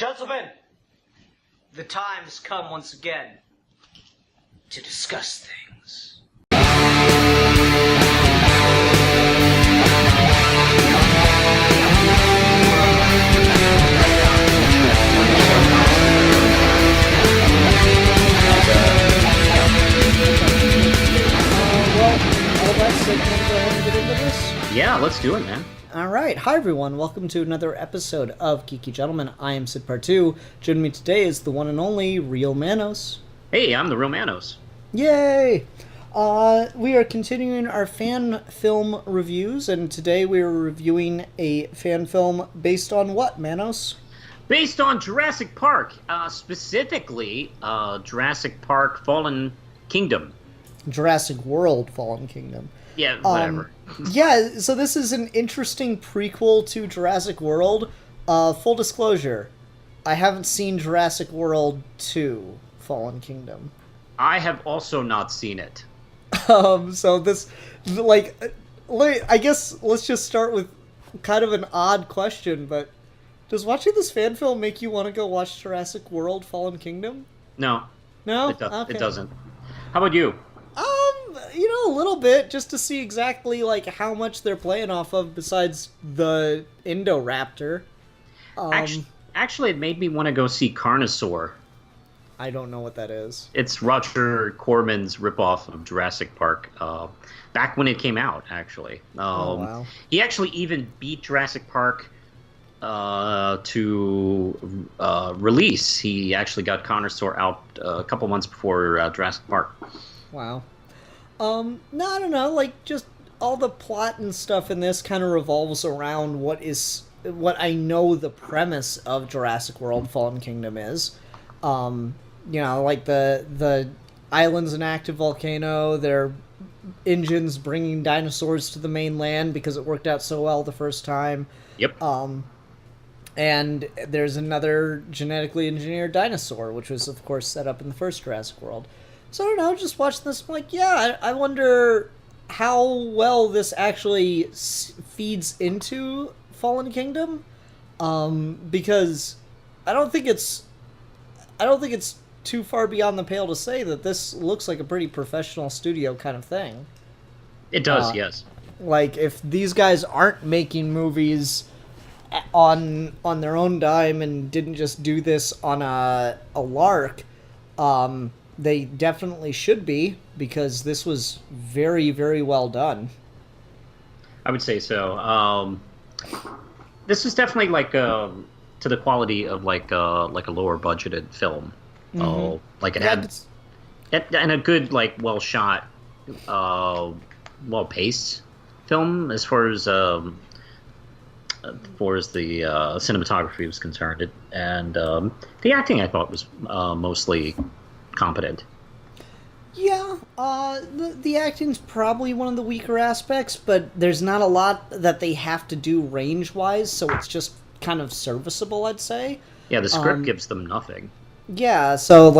Gentlemen, the time has come once again to discuss things. Yeah, let's do it, man. Alright, hi everyone, welcome to another episode of Geeky Gentlemen. I am Sid Part 2. Joining me today is the one and only Real Manos. Hey, I'm the Real Manos. Yay! We are continuing our fan film reviews, and today we are reviewing a fan film based on what, Manos? Based on Jurassic Park, specifically Jurassic Park Fallen Kingdom. Jurassic World Fallen Kingdom. Yeah, whatever. Yeah, so this is an interesting prequel to Jurassic World. Full disclosure, I haven't seen Jurassic World 2 Fallen Kingdom. I have also not seen it. So this, I guess let's just start with kind of an odd question, but does watching this fan film make you want to go watch Jurassic World Fallen Kingdom? No. No? It doesn't. How about you? A little bit, just to see exactly, how much they're playing off of besides the Indoraptor. Actually, it made me want to go see Carnosaur. I don't know what that is. It's Roger Corman's ripoff of Jurassic Park, back when it came out, actually. Wow. He actually even beat Jurassic Park to release. He actually got Carnosaur out a couple months before Jurassic Park. Wow. No, I don't know, just all the plot and stuff in this kind of revolves around what I know the premise of Jurassic World Fallen Kingdom is. The island's an active volcano, their engines bringing dinosaurs to the mainland because it worked out so well the first time. Yep. And there's another genetically engineered dinosaur, which was, of course, set up in the first Jurassic World. So I don't know, just watching this, I'm like, yeah, I wonder how well this actually feeds into Fallen Kingdom, because I don't think it's too far beyond the pale to say that this looks like a pretty professional studio kind of thing. It does, yes. If these guys aren't making movies on their own dime and didn't just do this on a lark, they definitely should be, because this was very, very well done. I would say so. This is definitely to the quality of a lower budgeted film. Mm-hmm. It had and a good well shot, well paced film as far as the cinematography was concerned, and the acting I thought was mostly competent. Yeah, the acting's probably one of the weaker aspects, but there's not a lot that they have to do range-wise, so it's just kind of serviceable, I'd say. Yeah, the script gives them nothing. Yeah, so,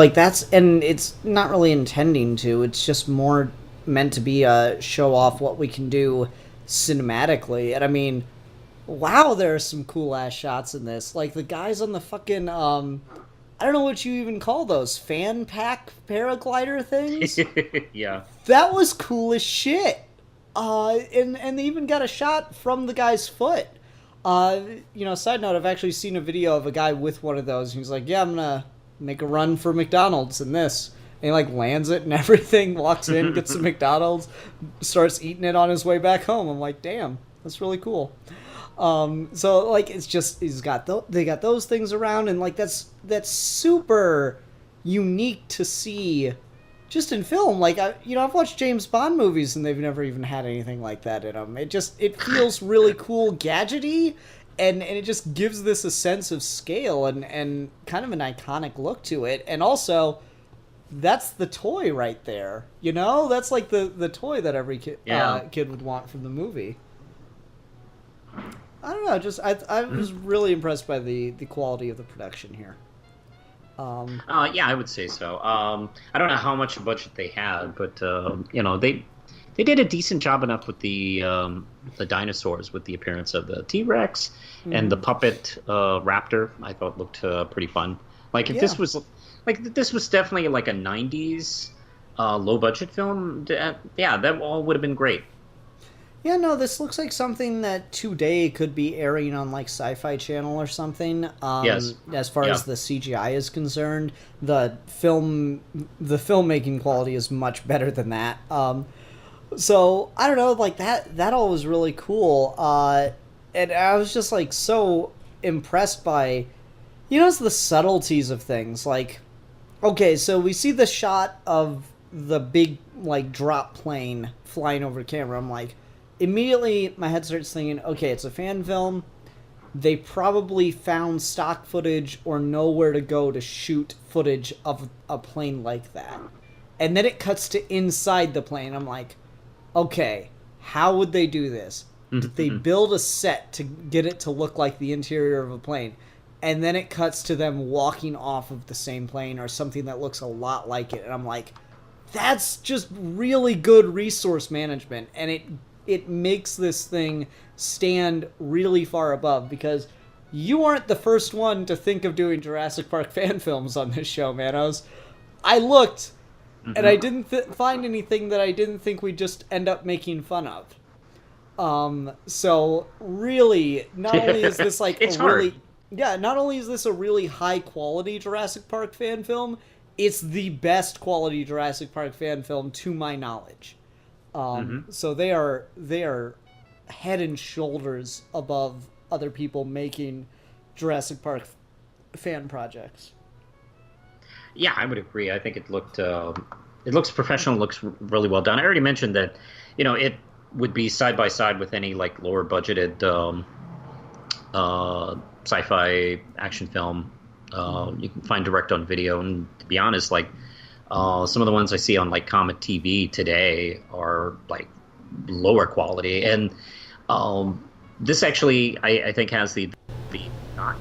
and it's not really intending to, it's just more meant to be a show-off what we can do cinematically, and I mean, wow, there are some cool-ass shots in this. The guys on the fucking, I don't know what you even call those, fan pack paraglider things? Yeah. That was cool as shit. And they even got a shot from the guy's foot. Side note, I've actually seen a video of a guy with one of those, and he's like, yeah, I'm gonna make a run for McDonald's in this. And he, lands it and everything, walks in, gets some McDonald's, starts eating it on his way back home. I'm like, damn, that's really cool. It's just, they got those things around, and that's super unique to see just in film. I've watched James Bond movies and they've never even had anything like that in them. It feels really cool, gadgety, and it just gives this a sense of scale and kind of an iconic look to it. And also, that's the toy right there. That's the toy that every kid would want from the movie. I don't know, I was really impressed by the quality of the production here. Yeah, I would say so. I don't know how much budget they had, but they did a decent job enough with the dinosaurs, with the appearance of the T-Rex and the puppet raptor. I thought looked pretty fun. Like if this was definitely like a '90s low budget film, yeah, that all would have been great. Yeah, no, this looks like something that today could be airing on like Sci-Fi Channel or something. Yes. As far as the CGI is concerned, the filmmaking quality is much better than that. So I don't know, like that all was really cool. And I was just like so impressed by, it's the subtleties of things. Like, okay, so we see the shot of the big like drop plane flying over camera. I'm like, immediately my head starts thinking, okay, it's a fan film. They probably found stock footage or know where to go to shoot footage of a plane like that. And then it cuts to inside the plane. I'm like, okay, how would they do this? Did they build a set to get it to look like the interior of a plane? And then it cuts to them walking off of the same plane or something that looks a lot like it. And I'm like, that's just really good resource management. And it makes this thing stand really far above, because you aren't the first one to think of doing Jurassic Park fan films on this show, man. I looked, and I didn't find anything that I didn't think we'd just end up making fun of. So really, not only is this like not only is this a really high quality Jurassic Park fan film, it's the best quality Jurassic Park fan film to my knowledge. So they are head and shoulders above other people making Jurassic Park fan projects. Yeah, I would agree. I think it looks professional, looks really well done. I already mentioned that, it would be side by side with any like lower budgeted sci-fi action film you can find direct on video. And to be honest, like some of the ones I see on like Comet TV today are like lower quality, and this actually I think has the not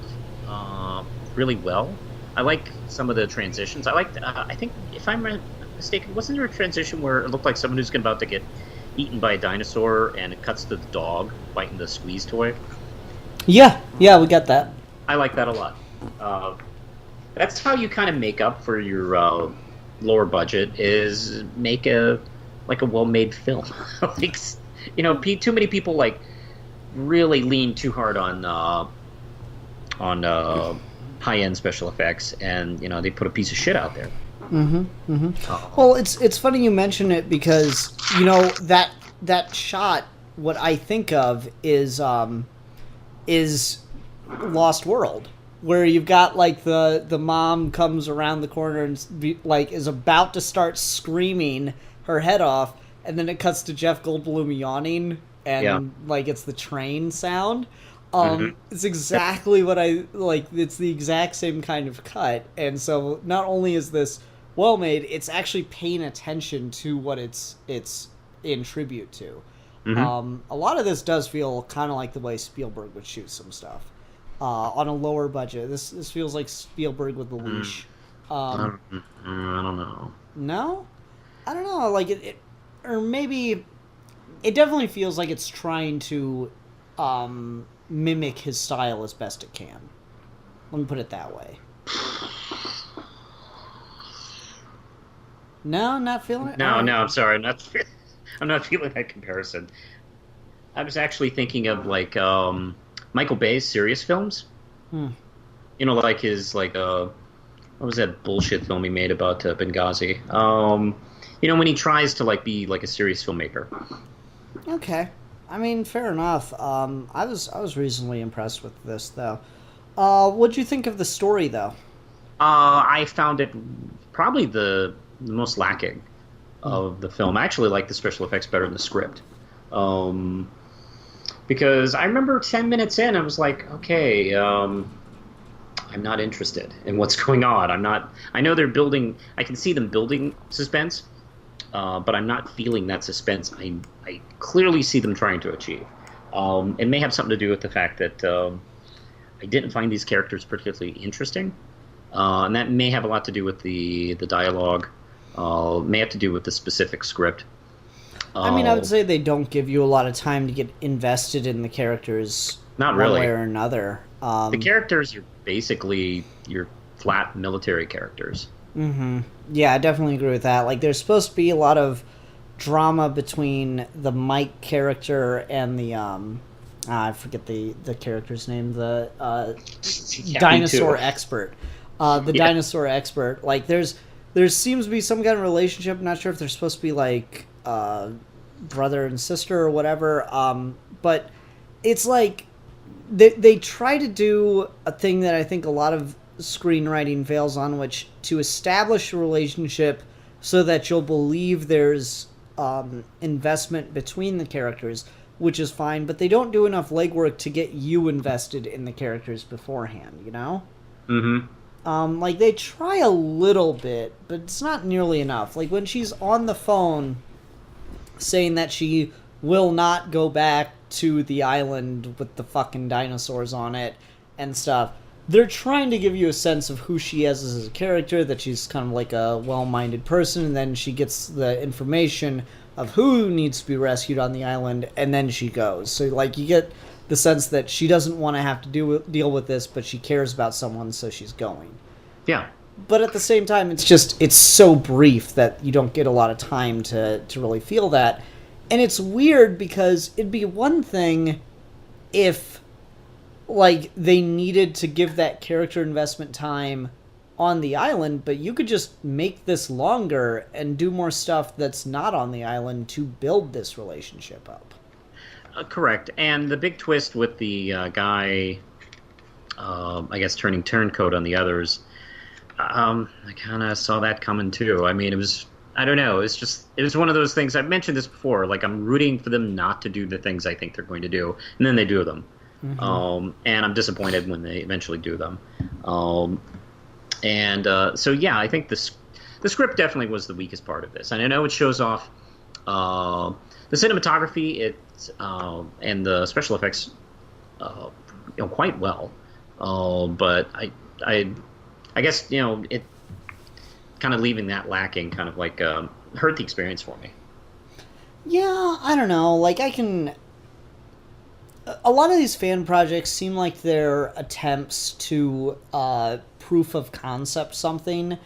really well. I like some of the transitions. I like I think, if I'm mistaken, wasn't there a transition where it looked like someone who's about to get eaten by a dinosaur, and it cuts to the dog biting the squeeze toy? Yeah, we got that. I like that a lot. That's how you kind of make up for your lower budget, is make a well-made film. Like, too many people like really lean too hard on high-end special effects, and they put a piece of shit out there. Well, it's funny you mention it, because that shot, what I think of is Lost World, where you've got like the mom comes around the corner and is about to start screaming her head off, and then it cuts to Jeff Goldblum yawning, and like it's the train sound. It's exactly what I like. It's the exact same kind of cut, and so not only is this well made, it's actually paying attention to what it's in tribute to. A lot of this does feel kind of like the way Spielberg would shoot some stuff on a lower budget. This feels like Spielberg with the leash. I don't know. No, I don't know. Like it, or maybe it definitely feels like it's trying to mimic his style as best it can. Let me put it that way. No, not feeling it. No, I'm sorry. I'm not feeling that comparison. I was actually thinking of like Michael Bay's serious films. Like his what was that bullshit film he made about Benghazi? When he tries to like be like a serious filmmaker. Okay, I mean, fair enough. I was reasonably impressed with this though. What'd you think of the story though? I found it probably the most lacking of the film. I actually like the special effects better than the script. Because I remember 10 minutes in, I was like, okay, I'm not interested in what's going on. I know they're building, I can see them building suspense, but I'm not feeling that suspense I clearly see them trying to achieve. It may have something to do with the fact that I didn't find these characters particularly interesting. And that may have a lot to do with the dialogue. May have to do with the specific script. I mean, I would say they don't give you a lot of time to get invested in the characters. Not one really. way or another. The characters are basically your flat military characters. Mm-hmm. Yeah, I definitely agree with that. Like, there's supposed to be a lot of drama between the Mike character and the I forget the character's name, the dinosaur expert. Dinosaur expert. Like, there seems to be some kind of relationship. I'm not sure if they're supposed to be like brother and sister or whatever. But it's like they try to do a thing that I think a lot of screenwriting fails on, which to establish a relationship so that you'll believe there's investment between the characters, which is fine, but they don't do enough legwork to get you invested in the characters beforehand, you know? Mm-hmm. Like, they try a little bit, but it's not nearly enough. Like, when she's on the phone saying that she will not go back to the island with the fucking dinosaurs on it and stuff, they're trying to give you a sense of who she is as a character, that she's kind of like a well-minded person, and then she gets the information of who needs to be rescued on the island, and then she goes. So, like, you get the sense that she doesn't want to have to deal with this, but she cares about someone, so she's going. Yeah. But at the same time, it's so brief that you don't get a lot of time to really feel that. And it's weird because it'd be one thing if, like, they needed to give that character investment time on the island, but you could just make this longer and do more stuff that's not on the island to build this relationship up. Correct. And the big twist with the guy, I guess, turning turncoat on the others, I kind of saw that coming too. I mean, I don't know. It was one of those things. I've mentioned this before. Like, I'm rooting for them not to do the things I think they're going to do, and then they do them. Mm-hmm. And I'm disappointed when they eventually do them. So yeah, I think the script definitely was the weakest part of this. And I know it shows off the cinematography, and the special effects, quite well. But I guess, it kind of leaving that lacking kind of like hurt the experience for me. Yeah, I don't know. Like, a lot of these fan projects seem like they're attempts to proof of concept something,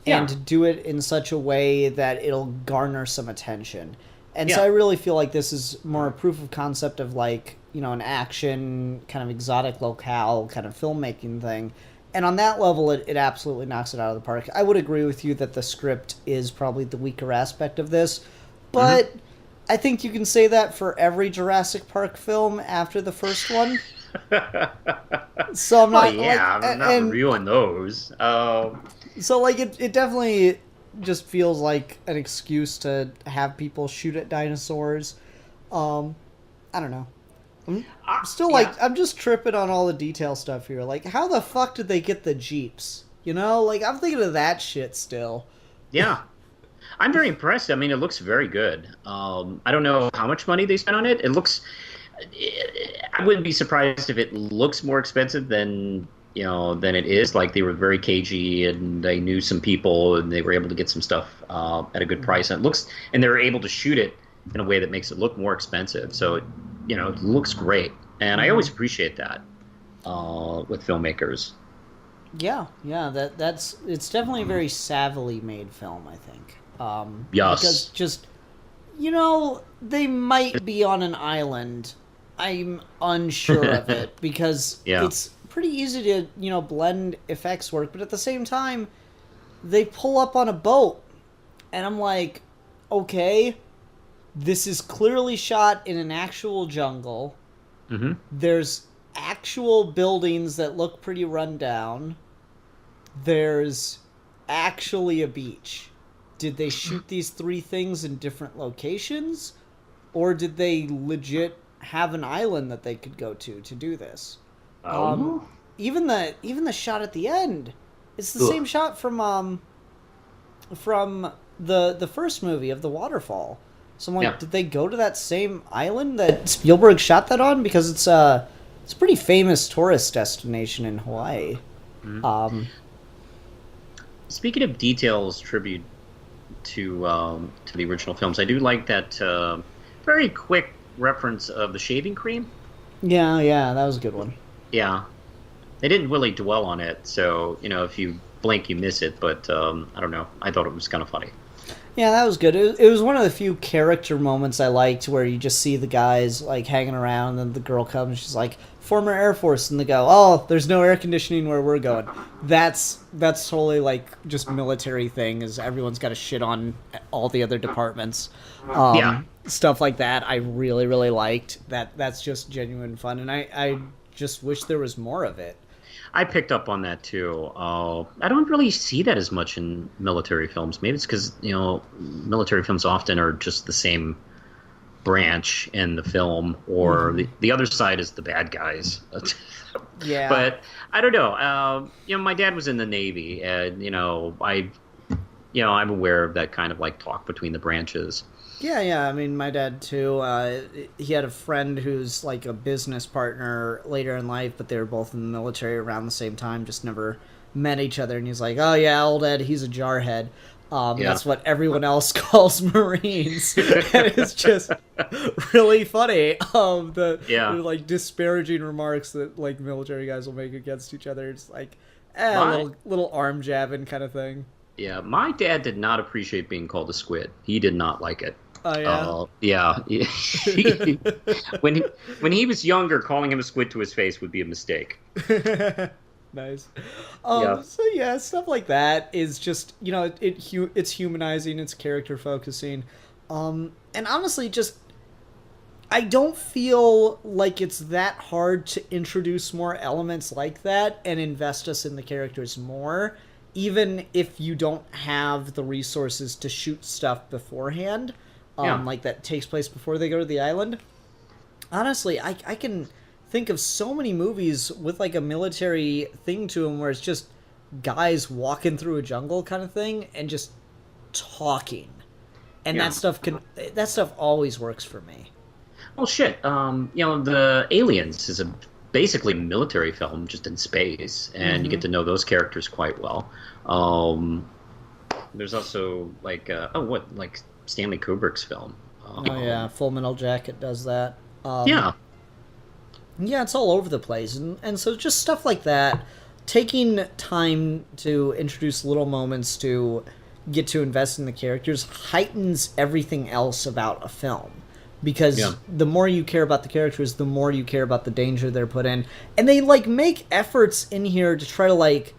and to do it in such a way that it'll garner some attention. And so I really feel like this is more a proof of concept of, like, an action, kind of exotic locale kind of filmmaking thing. And on that level, it absolutely knocks it out of the park. I would agree with you that the script is probably the weaker aspect of this, but I think you can say that for every Jurassic Park film after the first one. So I'm not. I'm not reviewing those. So, like, it definitely just feels like an excuse to have people shoot at dinosaurs. I don't know. I'm still I'm just tripping on all the detail stuff here. Like, how the fuck did they get the Jeeps? Like, I'm thinking of that shit still. Yeah. I'm very impressed. I mean, it looks very good. I don't know how much money they spent on it. I wouldn't be surprised if it looks more expensive than it is. Like, they were very cagey, and they knew some people, and they were able to get some stuff at a good price. And they were able to shoot it in a way that makes it look more expensive. So it looks great, and I always appreciate that with filmmakers. Yeah, it's definitely a very savvily made film, I think. Yes. Because just, they might be on an island. I'm unsure of it, because it's pretty easy to, blend effects work, but at the same time, they pull up on a boat, and I'm like, okay, this is clearly shot in an actual jungle. Mm-hmm. There's actual buildings that look pretty run down. There's actually a beach. Did they shoot these three things in different locations? Or did they legit have an island that they could go to do this? Even the shot at the end, it's the same shot from the first movie of the waterfall. So I'm like, did they go to that same island that Spielberg shot that on? Because it's a pretty famous tourist destination in Hawaii. Mm-hmm. Speaking of details, tribute to the original films. I do like that very quick reference of the shaving cream. Yeah, that was a good one. Yeah, they didn't really dwell on it, so if you blink, you miss it. But I don't know. I thought it was kind of funny. Yeah, that was good. It was one of the few character moments I liked where you just see the guys like hanging around, and then the girl comes. She's like, "Former Air Force," and they go, "Oh, there's no air conditioning where we're going." That's totally like just military thing. Is everyone's got to shit on all the other departments. Yeah. Stuff like that. I really really liked that. That's just genuine fun, and I just wish there was more of it. I picked up on that too. I don't really see that as much in military films. Maybe it's because military films often are just the same branch in the film, or the other side is the bad guys. Yeah. But I don't know. My dad was in the Navy, and I'm aware of that kind of like talk between the branches. Yeah. I mean, my dad too. He had a friend who's like a business partner later in life, but they were both in the military around the same time, just never met each other. And he's like, "Oh yeah, old Ed, he's a jarhead." That's what everyone else calls Marines. And it's just really funny. The like disparaging remarks that like military guys will make against each other. It's like little arm jabbing kind of thing. Yeah, my dad did not appreciate being called a squid. He did not like it. Oh yeah. Yeah. When he was younger, calling him a squid to his face would be a mistake. Nice. Yeah. So yeah, stuff like that is just it's humanizing, it's character focusing, and honestly, just I don't feel like it's that hard to introduce more elements like that and invest us in the characters more, even if you don't have the resources to shoot stuff beforehand, like that takes place before they go to the island. Honestly, I can think of so many movies with like a military thing to them where it's just guys walking through a jungle kind of thing and just talking, and that stuff always works for me. Well, shit. The Aliens is basically a military film just in space, and you get to know those characters quite well. There's also like Stanley Kubrick's film. Full Metal Jacket does that. Yeah, it's all over the place. And so just stuff like that, taking time to introduce little moments to get to invest in the characters heightens everything else about a film. Because the more you care about the characters, the more you care about the danger they're put in. And they, like, make efforts in here to try to, like,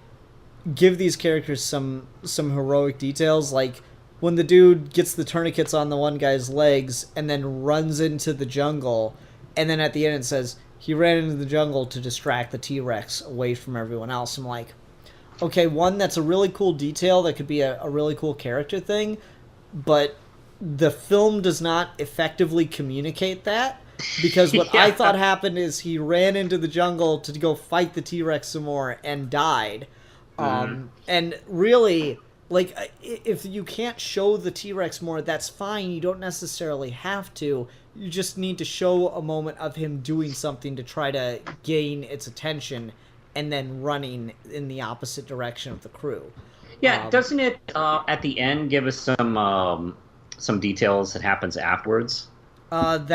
give these characters some heroic details. Like, when the dude gets the tourniquets on the one guy's legs and then runs into the jungle, and then at the end it says, he ran into the jungle to distract the T-Rex away from everyone else. I'm like, okay, one, that's a really cool detail that could be a really cool character thing, but the film does not effectively communicate that, because what I thought happened is he ran into the jungle to go fight the T-Rex some more and died. And really, like, if you can't show the T-Rex more, that's fine. You don't necessarily have to. You just need to show a moment of him doing something to try to gain its attention and then running in the opposite direction of the crew. Yeah, doesn't it at the end give us some details that happens afterwards? And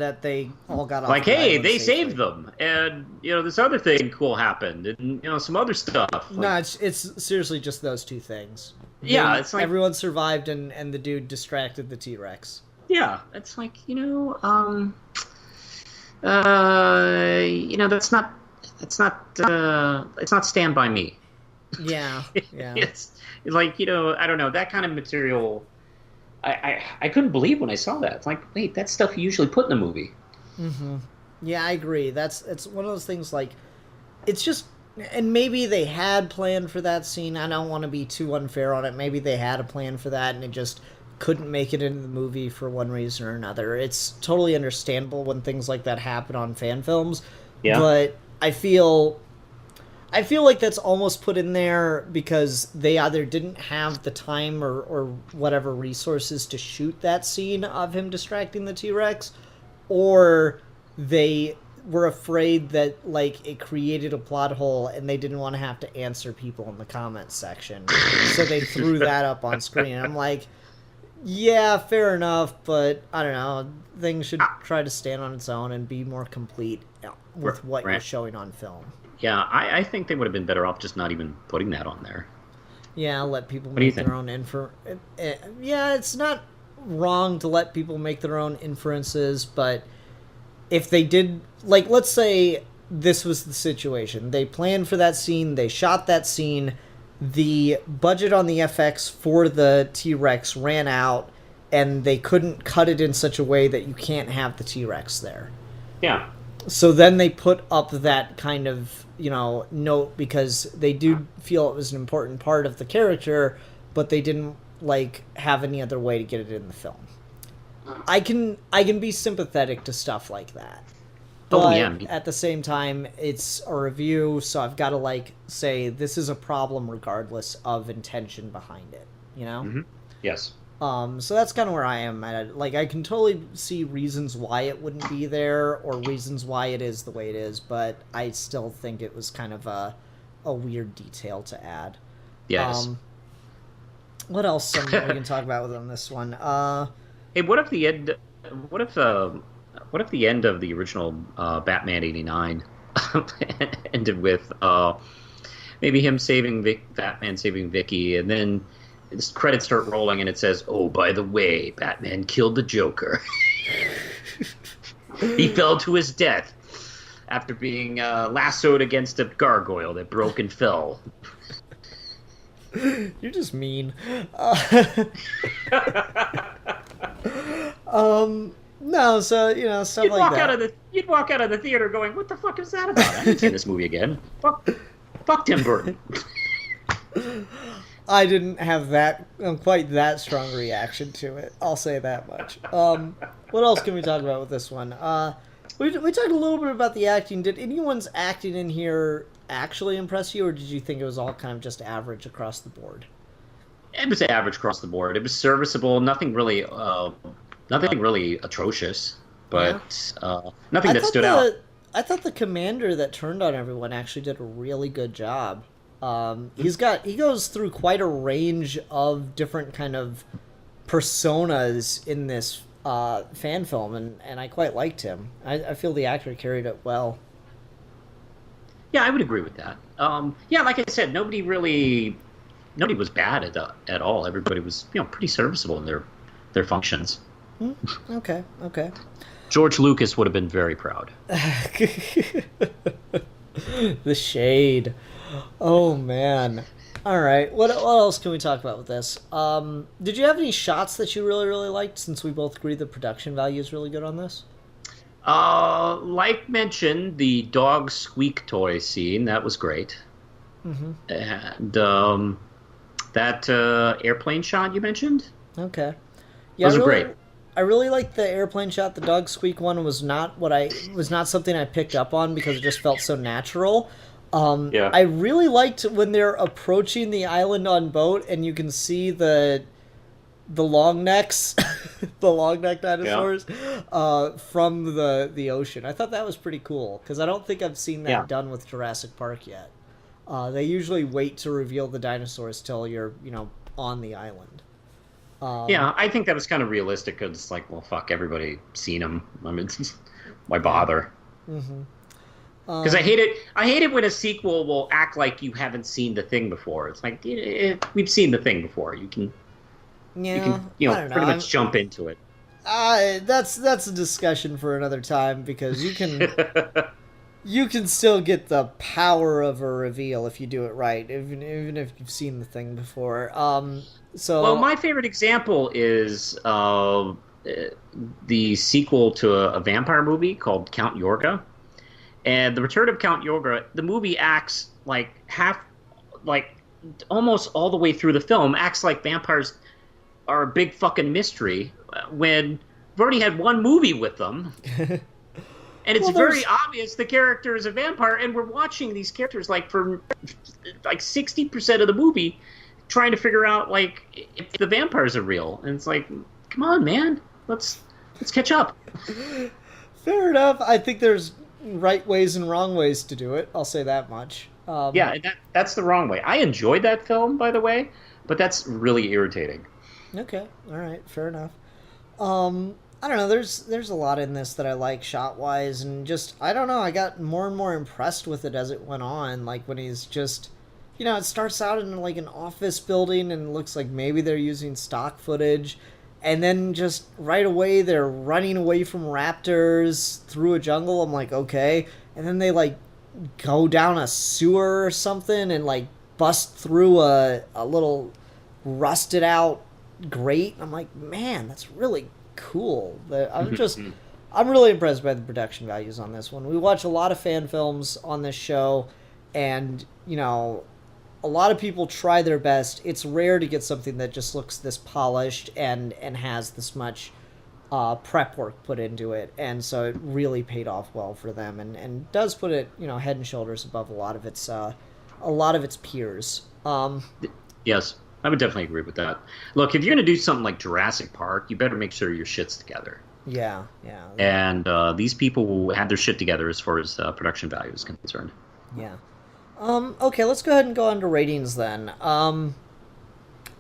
that they all got off. Like, hey, they saved them, and this other thing cool happened, and some other stuff. Like, no, it's seriously just those two things. Yeah, it's like everyone survived, and the dude distracted the T-Rex. Yeah, it's like it's not Stand By Me. Yeah. It's like I don't know, that kind of material. I couldn't believe when I saw that. It's like, wait, that's stuff you usually put in a movie. Mm-hmm. Yeah, I agree. It's one of those things, like, it's just, and maybe they had planned for that scene. I don't want to be too unfair on it. Maybe they had a plan for that, and it just couldn't make it into the movie for one reason or another. It's totally understandable when things like that happen on fan films. Yeah. But I feel like that's almost put in there because they either didn't have the time or whatever resources to shoot that scene of him distracting the T-Rex, or they were afraid that, like, it created a plot hole and they didn't want to have to answer people in the comments section. So they threw that up on screen. And I'm like, Yeah, fair enough, but I don't know. Things should try to stand on its own and be more complete with what you're showing on film. Yeah, I think they would have been better off just not even putting that on there. Yeah, let people What do you make their own Yeah, it's not wrong to let people make their own inferences, but if they did, like, let's say this was the situation. They planned for that scene, they shot that scene, the budget on the FX for the T-Rex ran out, and they couldn't cut it in such a way that you can't have the T-Rex there. Yeah. So then they put up that kind of, note because they do feel it was an important part of the character, but they didn't, have any other way to get it in the film. I can be sympathetic to stuff like that. But at the same time, it's a review, so I've got to, say this is a problem regardless of intention behind it, Mm-hmm. Yes. So that's kind of where I am at it. I can totally see reasons why it wouldn't be there or reasons why it is the way it is, but I still think it was kind of a weird detail to add. Yes. What else we can talk about on this one? Hey, what if the end? What if the end of the original Batman '89 ended with maybe him Batman saving Vicky, and then the credits start rolling, and it says, "Oh, by the way, Batman killed the Joker. He fell to his death after being lassoed against a gargoyle that broke and fell." You're just mean. No, so stuff like that. You'd walk out of the theater going, "What the fuck is that about? I haven't seen this movie again. Fuck Tim Burton." I didn't have quite that strong reaction to it. I'll say that much. What else can we talk about with this one? We talked a little bit about the acting. Did anyone's acting in here actually impress you, or did you think it was all kind of just average across the board? It was average across the board. It was serviceable. Nothing really atrocious, but nothing that stood out. I thought the commander that turned on everyone actually did a really good job. He goes through quite a range of different kind of personas in this fan film, and I quite liked him. I feel the actor carried it well. Yeah, I would agree with that. Yeah, like I said, nobody was bad at all. Everybody was pretty serviceable in their functions. Okay. George Lucas would have been very proud. The shade. Oh man. All right. What else can we talk about with this? Did you have any shots that you really, really liked? Since we both agree the production value is really good on this. Like mentioned, the dog squeak toy scene, that was great. Mm-hmm. And that airplane shot you mentioned. Okay. Yeah, those are great. I really liked the airplane shot. The dog squeak one was not something I picked up on because it just felt so natural. Yeah. I really liked when they're approaching the island on boat and you can see the long necks, the long neck dinosaurs, from the ocean. I thought that was pretty cool because I don't think I've seen that done with Jurassic Park yet. They usually wait to reveal the dinosaurs till you're on the island. Yeah, I think that was kind of realistic because it's like, well, fuck, everybody seen them. I mean, why bother? Mm-hmm. Because I hate it when a sequel will act like you haven't seen the thing before. It's like we've seen the thing before. You can pretty much jump into it. That's a discussion for another time because you can still get the power of a reveal if you do it right, even if you've seen the thing before. Well, my favorite example is the sequel to a vampire movie called Count Yorga. And The Return of Count Yorga, the movie acts almost all the way through the film, acts like vampires are a big fucking mystery when we've already had one movie with them. And it's very obvious the character is a vampire, and we're watching these characters for 60% of the movie trying to figure out if the vampires are real. And it's like, come on, man, let's catch up. Fair enough. I think there's right ways and wrong ways to do it. I'll say that much. Yeah, that's the wrong way. I enjoyed that film, by the way, but that's really irritating. Okay, all right, fair enough. I don't know. There's a lot in this that I like shot wise, and just I don't know. I got more and more impressed with it as it went on. Like when he's just, it starts out in like an office building, and it looks like maybe they're using stock footage, and then just right away they're running away from raptors through a jungle. I'm like, okay, and then they like go down a sewer or something and like bust through a little rusted out grate. I'm like, man, that's really cool. I'm really impressed by the production values on this one. We watch a lot of fan films on this show, and a lot of people try their best. It's rare to get something that just looks this polished and has this much prep work put into it, and so it really paid off well for them, and does put it head and shoulders above a lot of its peers. Yes, I would definitely agree with that. Look, if you're going to do something like Jurassic Park, you better make sure your shit's together. Yeah. And these people will have their shit together as far as production value is concerned. Yeah. Okay, let's go ahead and go on to ratings then. I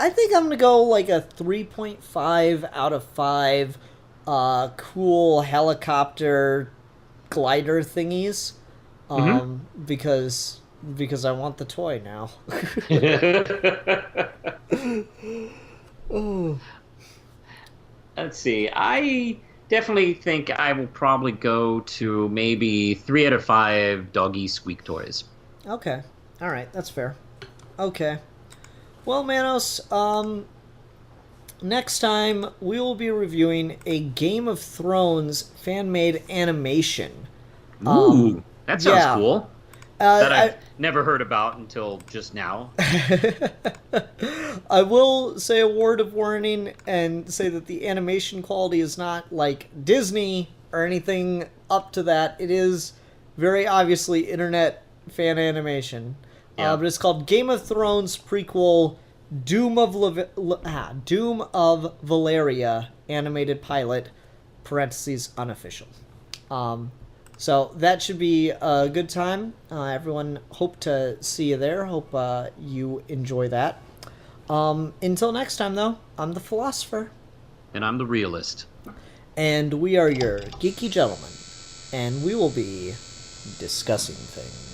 think I'm going to go like a 3.5 out of 5 cool helicopter glider thingies. Because I want the toy now. Ooh. Let's see. I definitely think I will probably go to maybe 3 out of 5 doggy squeak toys. Okay. All right. That's fair. Okay. Well, Manos, next time we will be reviewing a Game of Thrones fan-made animation. Ooh, that sounds cool. That I've never heard about until just now. I will say a word of warning and say that the animation quality is not like Disney or anything up to that. It is very obviously internet fan animation. Yeah. But it's called Game of Thrones prequel Doom of Valeria animated pilot, parentheses unofficial. So that should be a good time. Everyone, hope to see you there. Hope you enjoy that. Until next time, though, I'm the philosopher. And I'm the realist. And we are your geeky gentlemen. And we will be discussing things.